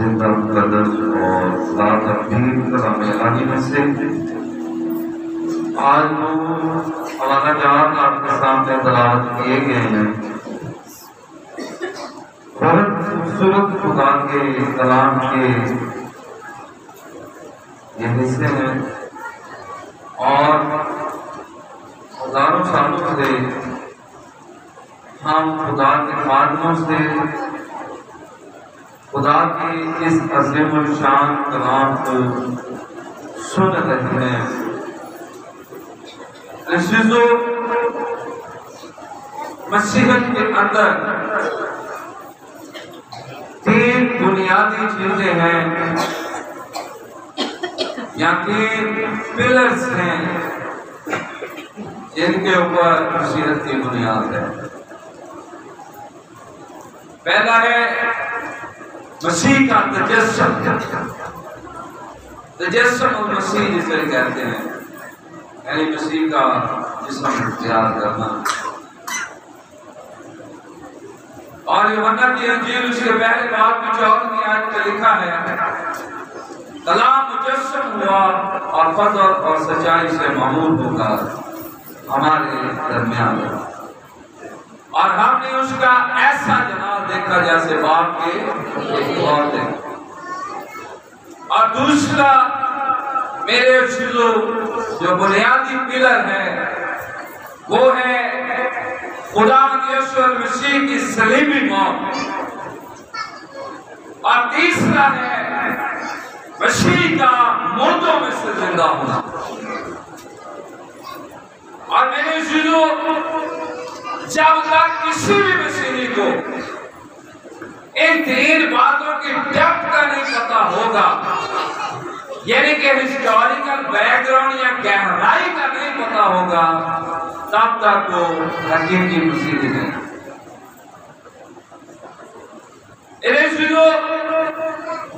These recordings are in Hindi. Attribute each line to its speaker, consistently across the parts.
Speaker 1: जिंदा मुक़द्दस और सात अफीम कलाम इलाही में से आज जो हमारा जात आपके सामने तलावत किए गए हैं, बहुत खूबसूरत खुदा के कलाम के ये हिस्से हैं और हजारों सालों से हम खुदा के खादमों से खुदा के इस अज़ीम और शान कलाम को सुन रहे हैं। मसीहत के अंदर तीन बुनियादी चीजें हैं या तीन पिलर्स हैं जिनके ऊपर मसीहत की बुनियाद है। पहला है मसीह का तजस्सुम और मसीह जिसे कहते हैं, यानी मसीह का जिस्म तैयार करना। और यूहन्ना की इंजील उसके पहले बाब में 14वीं आयत में लिखा है, कलाम मुजस्सम हुआ और फज़ल और सच्चाई से मामूल होकर हमारे दरमियान, और हमने उसका ऐसा जलाल देखा जैसे बाप के एक और देखा। और दूसरा मेरे जो बुनियादी पिलर है वो है खुदा यीशु मसीह की सलीबी मौत, और तीसरा है मसीह का मुर्दों में से जिंदा होना। और मेरे जब तक किसी भी मसीही को इन तीन बातों की डेप्थ का नहीं पता होगा, यानी कि हिस्टोरिकल बैकग्राउंड या गहराई का नहीं पता होगा, तब तक वो हकीकी मसीही नहीं।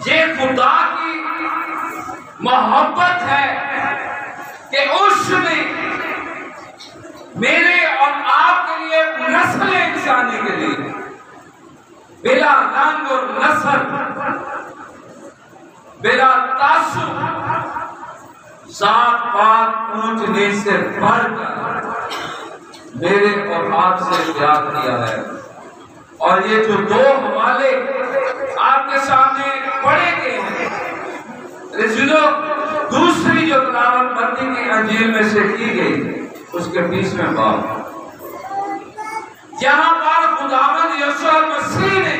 Speaker 1: ये खुदा की मोहब्बत है कि उसने मेरे और आपके लिए नस्ल इंसानी के लिए बिला रंग और नस्ल, बिला तासुब, जात पात ऊंच नीच से बढ़कर मेरे और आपसे प्यार किया है। और ये जो दो हवाले आपके सामने पढ़े गए हैं, दूसरी जो तलावत मत्ती की इंजील में से की गई उसके 20वें बाब, जहां पर खुदावंद यीशु मसीह ने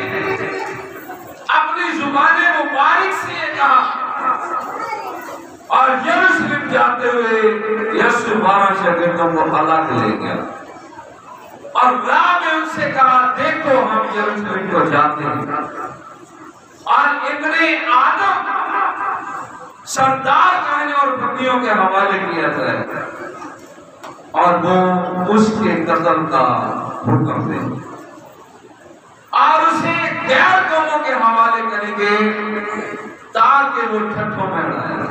Speaker 1: अपनी जुबाने मुबारक से ये कहा, और यरूशलेम जाते हुए यीशु 12 शागिर्दों को अलग ले गया और राह में उनसे कहा, देखो हम यरूशलेम को जाते हैं और इब्ने आदम सरदार कहने और पत्नियों के हवाले किया जाए और वो उसके कत्ल का हुक्म देंगे और उसे गैर कौमों के हवाले करेंगे ताकि वो ठट्ठों में रहें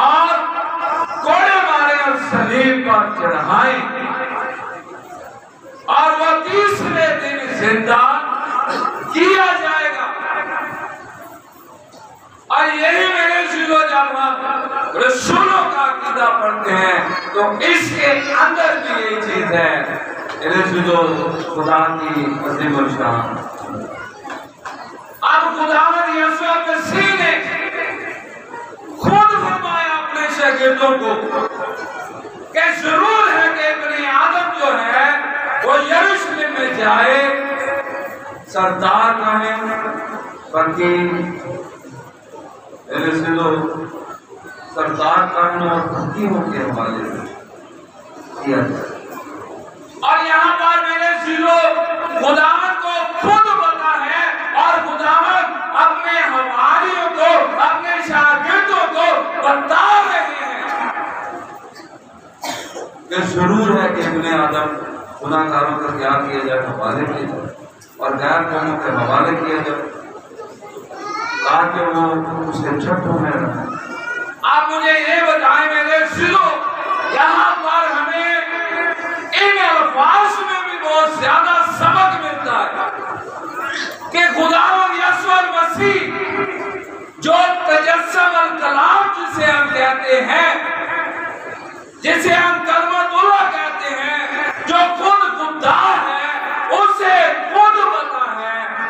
Speaker 1: और कोड़े मारे और सलीब पर चढ़ाएं और वो तीसरे दिन जिंदा किया जाएगा। और यही मेरे जब हम रसूलों का अकीदा पढ़ते हैं तो इसके अंदर भी यही चीज है, खुदा की अज़ीम और शान। अब खुदावंद यीशु मसीह ने खुद फरमाया अपने शागिर्दों को कि जरूर है कि इब्ने आदम जो है वो यरूशलेम में जाए, सरदार कहें फकीर सरदार कानून और हकीमों के हवाले किया जाए। और यहाँ पर मेरे खुदावंद को खुद पता है और खुदावंद अपने हवारियों को, अपने शागिर्दों को बता रहे हैं कि जरूर है कि इब्ने आदम गुनाहगारों का क्या किया जाए, हवाले किया जाए और गैर कौमों के हवाले किया जाए ताकि वो उसके ठट्ठों में रहे। आप मुझे ये बताएं मेरे सिलो, यहाँ पर हमें इन अल्फाज में भी बहुत ज्यादा सबक मिलता है कि खुदावंद यीशु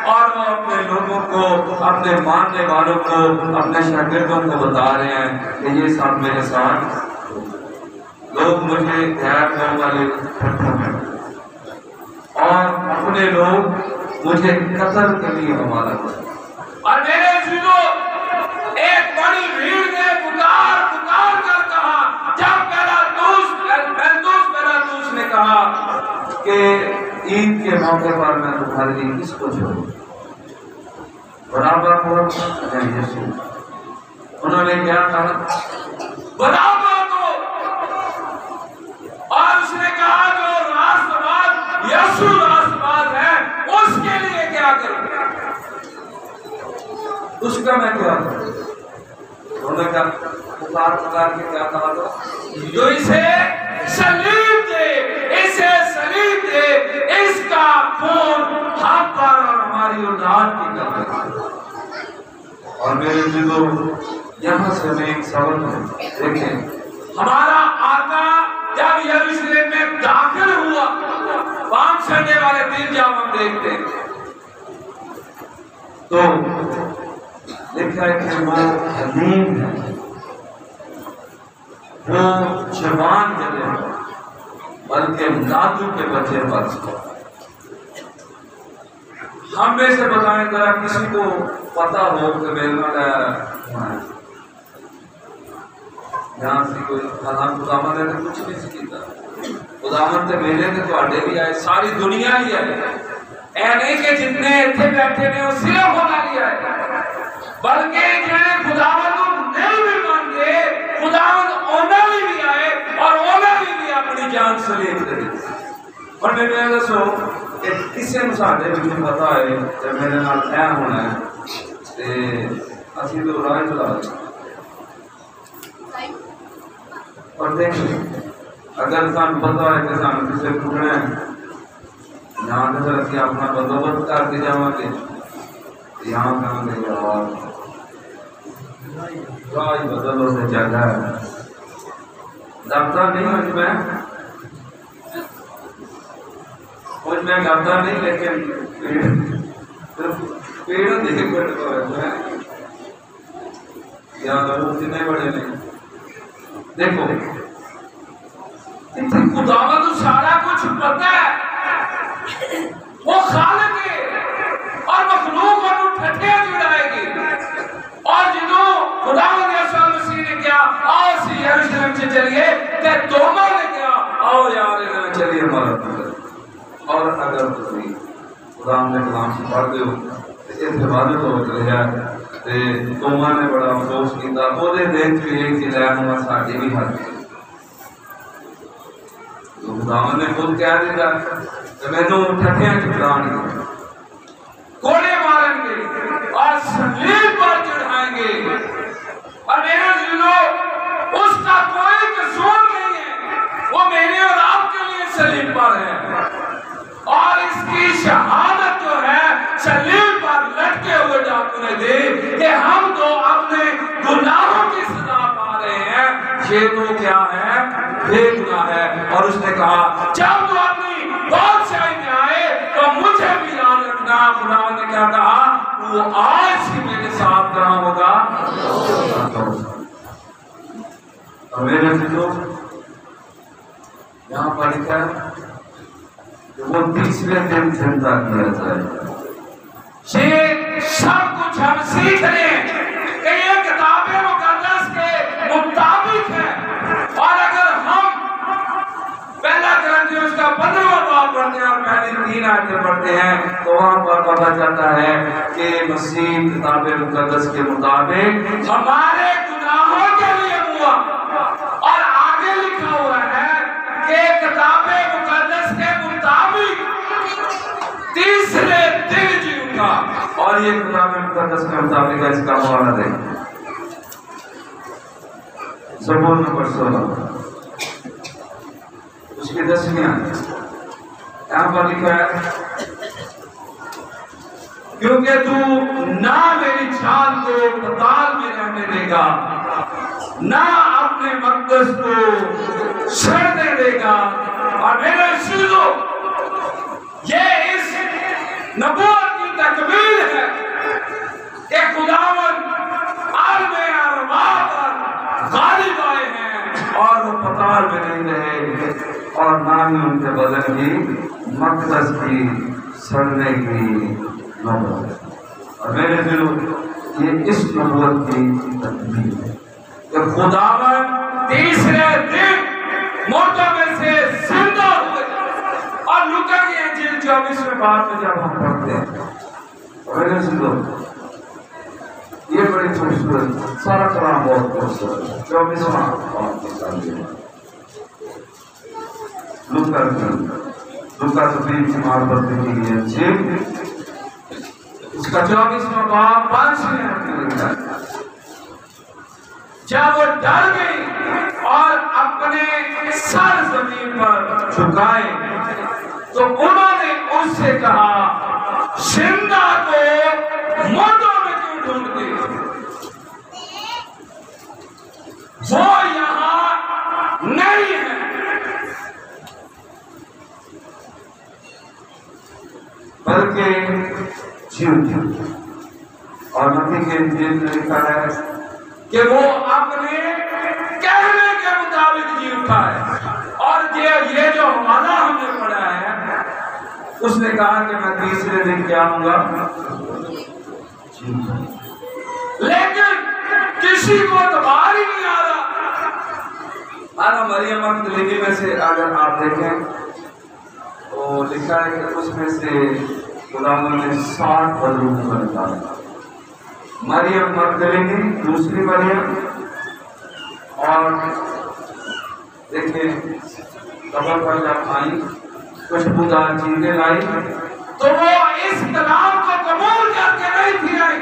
Speaker 1: और वो अपने लोगों को, अपने मानने वालों को, अपने शागिर्दों को बता रहे हैं कि ये साथ मेरे साथ लोग मुझे गैर कौम वाले और अपने लोग मुझे कत्ल के लिए हमारा और मेरे एक बड़ी भीड़ ने पुकार पुकार कर कहा, जब मेरा दोस्त ने कहा कि ईद के मौके पर मैं तुम्हारे लिए किसको छोड़ूं, बराबर को यीशु। उन्होंने क्या कहा, बराबर को, और उसने कहा जो राष्ट्रवाद यीशु राष्ट्रवाद है उसके लिए क्या करूं, उसका मैं क्या करूं। उन्होंने क्या पुकार पुकार के क्या कहा था, जो इसे सलीब दे, इसे सलीब दे, इसका खून हम पर और हमारी औलाद की कर। और मेरे दिलों यहाँ से मैं एक सवाल देखें, हमारा आका जब यरूशलेम में दाखिल हुआ, पांच संडे वाले दिन जब हम देखते हैं तो लिखा है कि वो हलीम है, वो जवान जले बल्कि नाजू के बच्चे पर। हम में से बताएं जरा किसी को पता हो कि मेलना यहाँ से कोई खुदावन ने कुछ नहीं सीखा, खुदावन से मेले ने तो आडे भी आए, सारी दुनिया ही आए, ऐ नहीं कि जितने इतने बैठे ने वो सिर्फ बना लिया है, बल्कि जिन्हें खुदावन नहीं भी मानते, खुदावन ओनली भी आए और ओनली भी अपनी जान सलीब दे दी। और मैं दसो किसी मुसादे मुझे पता है जब मेरे नाल ऐ होना है ते असि तो राह चला और देख अगर सानू पता है कि सानू किसे टुकना है यहाँ तो फिर असि अपना बंदोबस्त करके जावांगे, यहाँ कहांगे यार राह बदलो से जगह है दबता नहीं मुझ में दबता नहीं, लेकिन पेड़ देख पड़ता है या लोग कितने बड़े नहीं। देखो खुदावा तो सारा कुछ पता है, वो खालिक है और मखलूक को ठट्ठे जुड़ाएगी। और जिन्हों खुदावंद यीशु मसीह ने क्या, आओ सी यरूशलेम से चलिए, ते तोमा ने क्या, आओ यार इन्हें चलिए हमारा। और अगर तुम खुदा ने कलाम से पढ़ते हो तो इस इबादत हो चले जाए ते तोमा ने बड़ा अफसोस किया, ओदे दिन च एक कि लैन हुआ साडी भी हद तो खुदा ने खुद कह दिया कि मैनू ठट्ठियां च चढ़ाएंगे, कोड़े मारेंगे और सलीब पर चढ़ाएंगे। और मेरे दिलों उसका कोई कसूर नहीं है, वो मेरे और आपके लिए सलीब पर है। और इसकी शहादत जो है सलीब पर लटके हुए डाकू ने दी कि हम तो अपने गुनाहों की सजा पा रहे हैं, ये तो क्या है, बेगुनाह है। और उसने कहा जब तो अपनी बादशाही में आए तो मुझे भी याद रखना। खुदा ने क्या कहा, वो आज ही मेरे साथ कहाँ होगा। और मेरे दिलों यहाँ पर लिखा है वो तीसरे दिन जिंदा किया जाए। ये सब कुछ हम सीख रहे हैं कि ये किताबें मुकद्दस के मुताबिक है। और अगर हम पहला ग्रंथियों का 15वां बाब पढ़ते हैं और पहली 3 आयतें पढ़ते हैं तो वहां पर पता चलता है कि मसीह किताबें मुकद्दस के मुताबिक हमारे गुनाहों के लिए हुआ। और आगे लिखा हुआ है कि किताबें मुकद्दस के मुताबिक तीसरे दिन जी उठा। और ये किताबें मुकद्दस के मुताबिक है, इसका हवाला दें ज़बूर नंबर 16 उसकी 10वीं आयत। यहाँ पर लिखा है क्योंकि तू ना मेरी जान को पताल में रहने देगा, ना अपने मकदस को सड़ने देगा। और मेरे अज़ीज़ों, ये इस नबूवत की तकमील है कि खुदावन आलमे अरवा पर गालिब आए हैं और वो पताल में नहीं रहे और ना ही उनके बदन की मकदस की सड़ने की नौबत। और मेरे दिलों ये इस नबूवत की तकमील है कि खुदावन तीसरे दिन मुर्दों में से जिंदा हुए। और लूका की इंजील 24वें बाब में जब हम पढ़ते हैं मेरे दिलों ये बड़ी खूबसूरत सारा कलाम बहुत खूबसूरत 24वां लूका तकरीब की मार्फत की गई इंजील उसका 24वां बाब 5वें लिखा है। जब वो डर गई और अपने सर जमीन पर झुकाए तो उन्होंने उससे कहा जिंदा को मुर्दों में क्यों ढूंढते हो? वो यहां नहीं है। बल्कि और नबी के इंजील में लिखा है कि वो अपने कहने के मुताबिक जी उठा है। और ये जो हवाला हमने पढ़ा है उसने कहा कि मैं तीसरे दिन क्या आऊंगा, लेकिन किसी को तबार ही नहीं आ रहा। मरियम मगदलीनी में से अगर आप देखें तो लिखा है कि उसमें से खुदावंद ने 60 बदरूप को निकाला। मरियम मगदलीनी दूसरी मरियम और देखिए कबर पर जब आई खुशबूदार चीजें लाई तो वो इस कलाम को कबूल करके नहीं थी आई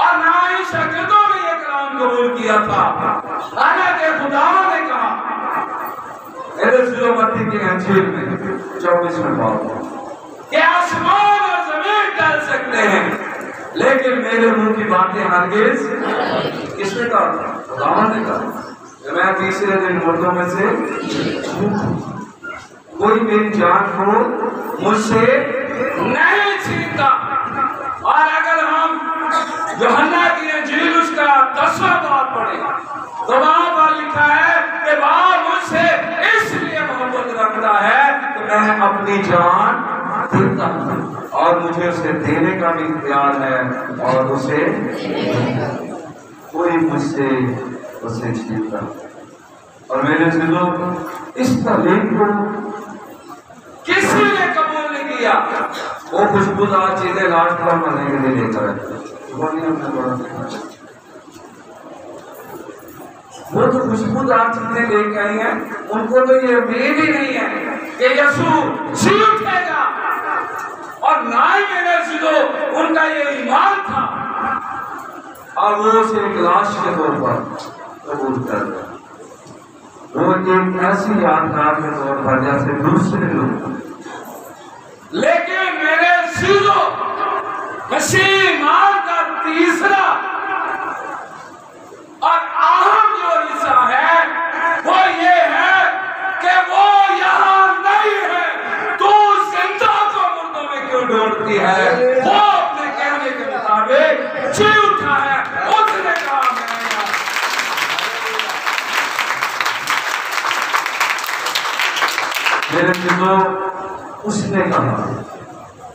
Speaker 1: और ना ही शागिर्दों ने ये कलाम कबूल किया था। हालांकि खुदा ने कहा मत्ती के इंजील में 24वें बाब कि आसमान और जमीन टल सकते हैं लेकिन मेरे मुंह की बातें हरगिज किसने कहा? खुदा ने कहा कि मैं तीसरे दिन मुर्दों में से कोई मेरी जान को मुझसे नहीं छीनता। और अगर हम यूहन्ना की इंजील उसका 10वां बाब पढ़े तो वहां पर लिखा है कि बाप मुझसे इसलिए मोहब्बत रखता है कि मैं अपनी जान देता हूं और मुझे उसे देने का भी ख्याल है और उसे कोई मुझसे उसे छीनता। और मेरे दिलों इस तालीम को किसी ने कबूल नहीं किया। वो खुशबूदार चीजें लास्ट पर मरने के लिए लेकर आए। वो तो खुशबूदार चीजें लेके आई हैं, उनको तो ये उम्मीद ही नहीं है कि यीशु जी उठेगा और ना ही मेरे दिलों उनका ये ईमान था और वो उसे एक लाश के तौर पर कबूल कर दिया। वो एक ऐसी यादगार के तौर पर जैसे दूसरे लोग। लेकिन मेरे दिलों मसीह ईमान का तीसरा और अहम जो हिस्सा है वो ये है कि वो यहाँ नहीं है। तू जिंदा को मुर्दों में क्यों ढूंढती है? वो अपने कहने के मुताबिक जी उठा है। उसने कहा मेरे दिलों उसने कहा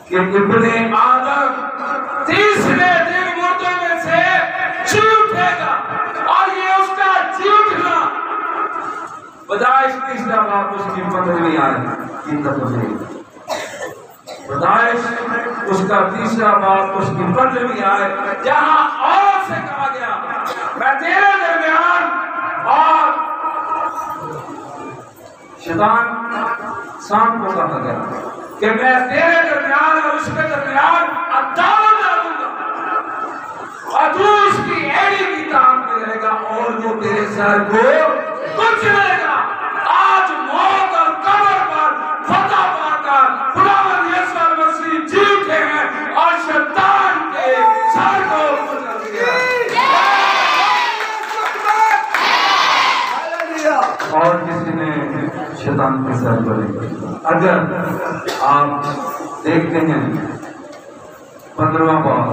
Speaker 1: कि इब्ने आदम तीसरे दिन मुर्दों में से जी उठेगा और ये उसका जी उठना बदाइश तीसरा बाप उसकी पकड़ में आए की तकमील। बदाइश उसका तीसरा बाप उसकी पकड़ में आए जहां और से कहा गया मैं तेरे दरमियान और शैतान सांप को कहा गया कि मैं तेरे दरमियान और उसके दरमियान अदालत डालूंगा और तू उसकी एड़ी की ताक में रहेगा और वो तेरे सर को कुचलेगा। आज मौत और कब्र पर फतह पाकर खुदावंद यीशु मसीह जी उठे हैं और शैतान के सर को कुचल दिया। और किसी ने शैतान के सर को नहीं। अगर आप देखते हैं 15वां बाब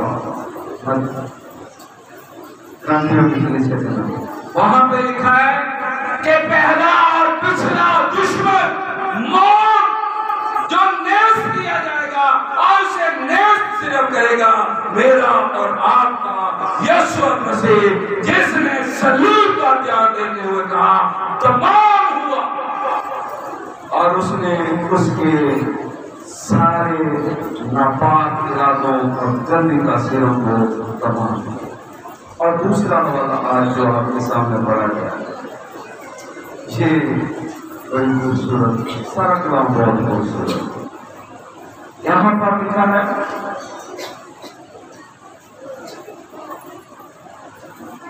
Speaker 1: क्रांतियों की कलीसिया के नाम, वहां पे लिखा है कि पहला और पिछला दुश्मन मौत जो नेस्त किया जाएगा और उसे नेस्त सिर्फ करेगा मेरा और आपका यीशु मसीह, जिसने सलीब का त्याग देते हुए कहा तमाम हुआ, और उसने उसके सारे नापाक इरादों और गंदी तासीरों को तमाम किया। और दूसरा वाला आज जो आपके सामने पढ़ा गया, ये बड़ी खूबसूरत, सारा कलाम बहुत खूबसूरत। यहाँ पर लिखा है,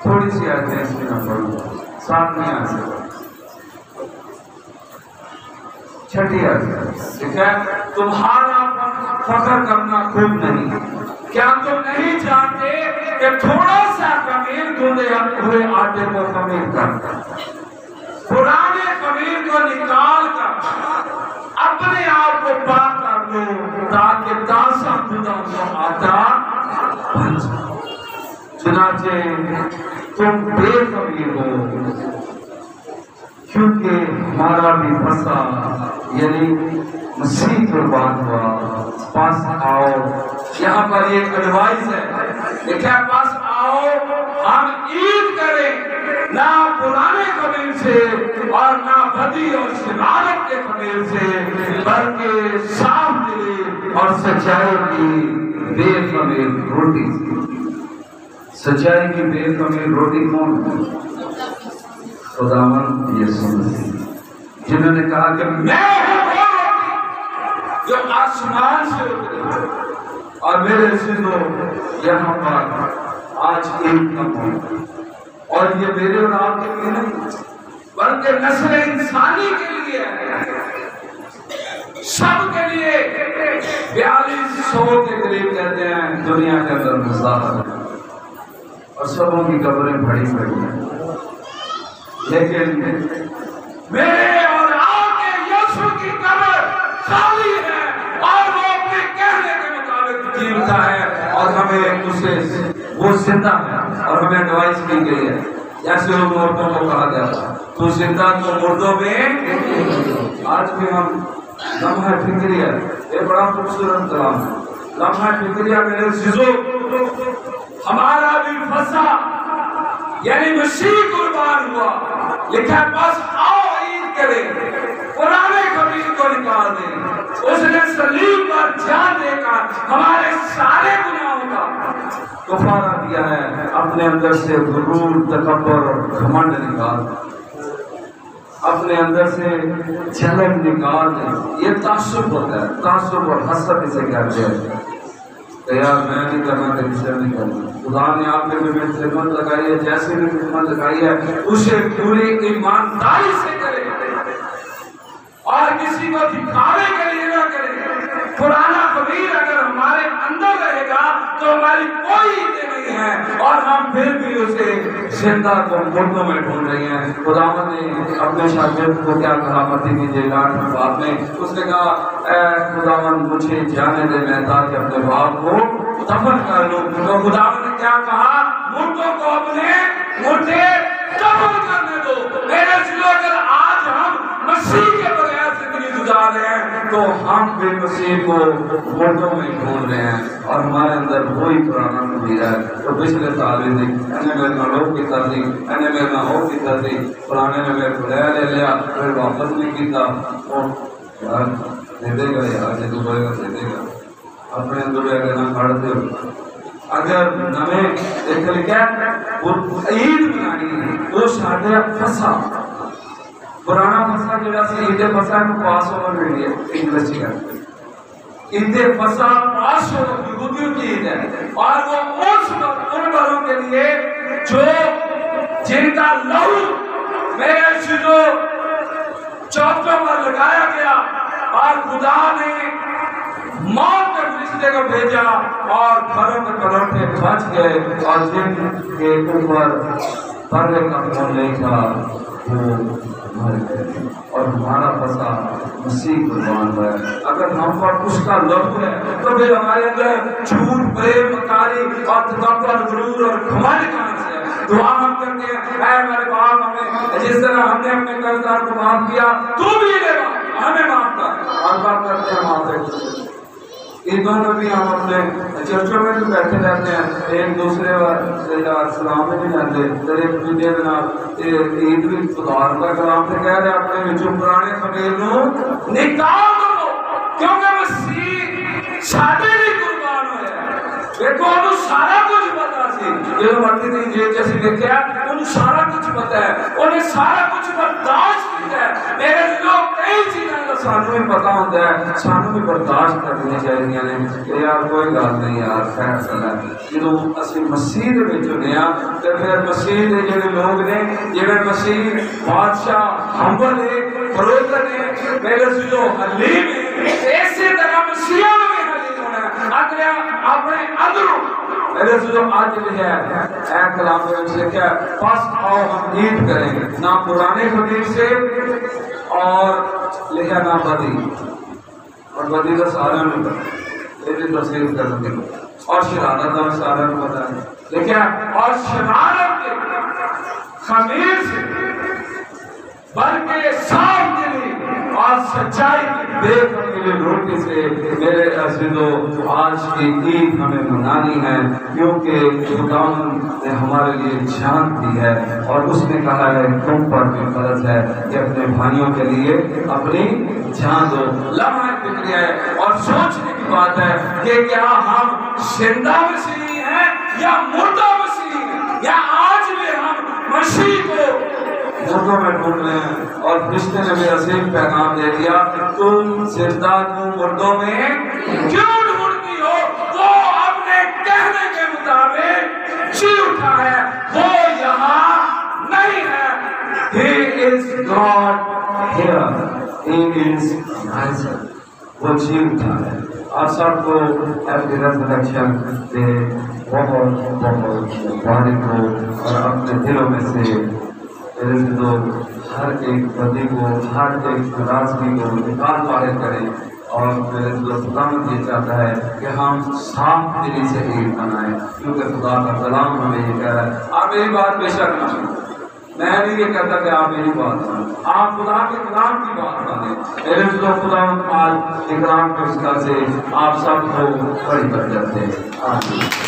Speaker 1: थोड़ी सी आयतें इसमें मैं पढ़ूंगा, 7वीं आयत, 6ठी आयत, ठीक है। तुम्हारा फख्र करना खूब नहीं, क्या तुम नहीं जानते कि थोड़ा सा खमीर गूंदे हुए आटे को खमीर करता, पुराने खमीर को निकाल कर अपने आप को पाक कर दो, ताकि ताजा खुदा को आटा बन जाए। चुनाचे तुम बेखमीर हो, क्योंकि हमारा भी फसा यानी मसीह कुर्बान हुआ, पास आओ। यहाँ पर एक एडवाइस है, देखिए पास आओ, हम ईद करें ना पुराने खमीर से और ना बदी और शरारत के खमीर से, बल्कि साफ दिली और सच्चाई की बेखमीर रोटी से। सच्चाई की बेखमीर रोटी कौन है? खुदावंद यीशु मसीह, जिन्होंने कहा कि मैं हूं वो रोटी जो आसमान से उतरी। और मेरे सिद्धों यहाँ पर आज एक कम, और ये मेरे और आपके लिए नहीं, बल्कि नस्ल इंसानी के लिए, सब के लिए। 4200 के करीब कहते हैं दुनिया के अंदर मुसाफिर, और सबों की कब्रें भरी पड़ी हैं, लेकिन मेरे और आपके यीशु की कब्र खाली है, और वो अपने कहने के मुताबिक जीवता है, और हमें उसे वो जिंदा है, और हमें एडवाइस की गई है, जैसे वो मुर्दों को कहा गया था तो जिंदा तो मुर्दों में। आज भी हम लम्हा फिक्रिया, ये बड़ा खूबसूरत कलाम है, लम्हा फिक्रिया मेरे जिजो, हमारा भी फंसा यानी मसीह कुर्बान हुआ, लिखा बस आओ ईद करें, पुराने खमीर को निकाल दें। उसने सलीब पर जान देकर हमारे सारे गुनाहों का कफारा दिया है, अपने अंदर से गुरूर, तकब्बर और घमंड निकाल, अपने अंदर से जलन निकाल दें। ये तासुब होता है, तासुब और हसद इसे कहते हैं, यार मैं नहीं करना, तेरे नहीं करना। खुदा ने आपके में खिदमत लगाई है, जैसे भी खिदमत लगाई है उसे पूरी ईमानदारी से करें, और किसी को दिखावे के लिए ना करें। पुराना खमीर अगर हमारे अंदर रहेगा तो हमारी कोई इज्जत नहीं है, और हम फिर भी उसे जिंदा को मुर्दों में ढूंढ रहे हैं। खुदावंद ने अपने शागिर्द को क्या कहा मत्ती की 8 बात में, उसने कहा खुदावंद मुझे जाने दे, मैं ताकि अपने बाप को दफन कर लूं। तो खुदावंद ने क्या कहा? मुर्दों को अपने मुर्दे दफन करने दो। मेरे जिलों अगर आज हम मसीह के बगैर जिंदगी गुजार रहे हैं तो हम भी मसीह को मुर्दों में ढूंढ रहे हैं, और हमारे अंदर वही पुराना नबी है। तो पिछले साल भी मेरे ना लोग की तरह मेरे ना हो की तरह पुराने ने मेरे को ले लिया, फिर वापस नहीं किया। यार दे देगा, यार दे देगा, अपने अंदर ना खड़ते हो। अगर नवे देख लिया ईद मनानी है वो साढ़े फसा पुराना फसा जो ईदे फसा पास ओवर मिली है इंग्लिश का, ईदे फसा पास ओवर यहूदियों की ईद है, और वो उन लोगों के लिए जो जिनका लहू मेरे जो चौकों पर लगाया गया, और खुदा ने मौत के फरिश्ते को भेजा और घरों के पलौटे बच गए, और जिनके ऊपर पर्दे का खून नहीं था वो मर गए और हमारा फसा मसीह कुर्बान हुआ है। अगर हम पर उसका लहू है तो फिर हमारे अंदर झूठ, प्रेम, मकारी और तकब्बुर, गुरूर और घमंड कहां से है? दुआ हम करते हैं, ऐ हमारे बाप, हमें जिस तरह हमने अपने कर्जदार को माफ किया तू भी हमें माफ कर। और बात करते हैं माफ। ईदों में भी हम अपने चर्चों में भी बैठे रहते हैं, एक दूसरे सलाम में भी रहते एक दूसरे के नाम ईद भी खुदार का कलाम से कह रहे अपने जो पुराने खमीर निकाल दो क्योंकि मसीह साडे लिए कुर्बान होया। देखो उन्हें सारा कुछ पता सी, जो मरती थी जेल जैसी देखा उन्हें सारा कुछ पता है, उन्हें सारा कुछ बर्दाश्त किया है। मेरे लोग कई चीज़ें का सानू भी पता होता है, सानू भी बर्दाश्त करनी चाहिए ने यार कोई गल नहीं यार फैसला जो असि मसीह दे विच होने आ ते फिर मसीह दे जेडे लोग ने जेडे मसीह बादशाह हम्बल है, फरोखत है, मेरे जो हलीम है, इसी तरह मसीह ने भी हलीम होना है। अगले अपने अंदरों मेरे जो आज लिखा है ऐ कलाम में से क्या बस आओ हम ईद करेंगे ना पुराने खमीर से और लिखा ना बदी और बदी का सारा में तस्वीर कर देंगे और शरारत का सारा में पता है लिखा और शरारत के खमीर से बल्कि साफ दिली और सच्चाई की बेखमीरी रोटी से मेरे अज़ीज़ों आज की ईद हमें मनानी है क्योंकि खुदावंद ने हमारे लिए जान दी है और उसने कहा है तुम पर भी फर्ज है कि अपने भाइयों के लिए अपनी जान दो। लम्हा फिक्र है और सोचने की बात है कि क्या हम जिंदा मसीह हैं या मुर्दा मसीह, या आज भी हम मसीह को मुर्दों में ढूंढ रहे हैं। और फरिश्ते ने भी अजीम पैगाम दे दिया तुम जिंदा तुम मुर्दों में क्यों ढूंढती हो? वो अपने कहने के मुताबिक जी उठा है, वो यहाँ नहीं है। He is God here. He is risen. वो जी उठा है। आप सबको हैप्पी रिजरेक्शन डे बहुत बहुत मुबारक हो और अपने दिलों में से तो हर एक बदी को, हर एक नाराजगी को निकाल बाहर करें और मेरे जो खुदावंद ये चाहता है कि हम साफ दिली से ईद मनाएं क्योंकि खुदा का कलाम हमें ये कह रहा है। आप मेरी बात बेशक ना सुनो, मैं नहीं ये कहता कि आप मेरी बात सुनो, आप खुदा के कलाम की बात माने। मेरे जो खुदावंद आज इकराम के उसका से आप सबको बड़ी कर जाते हैं।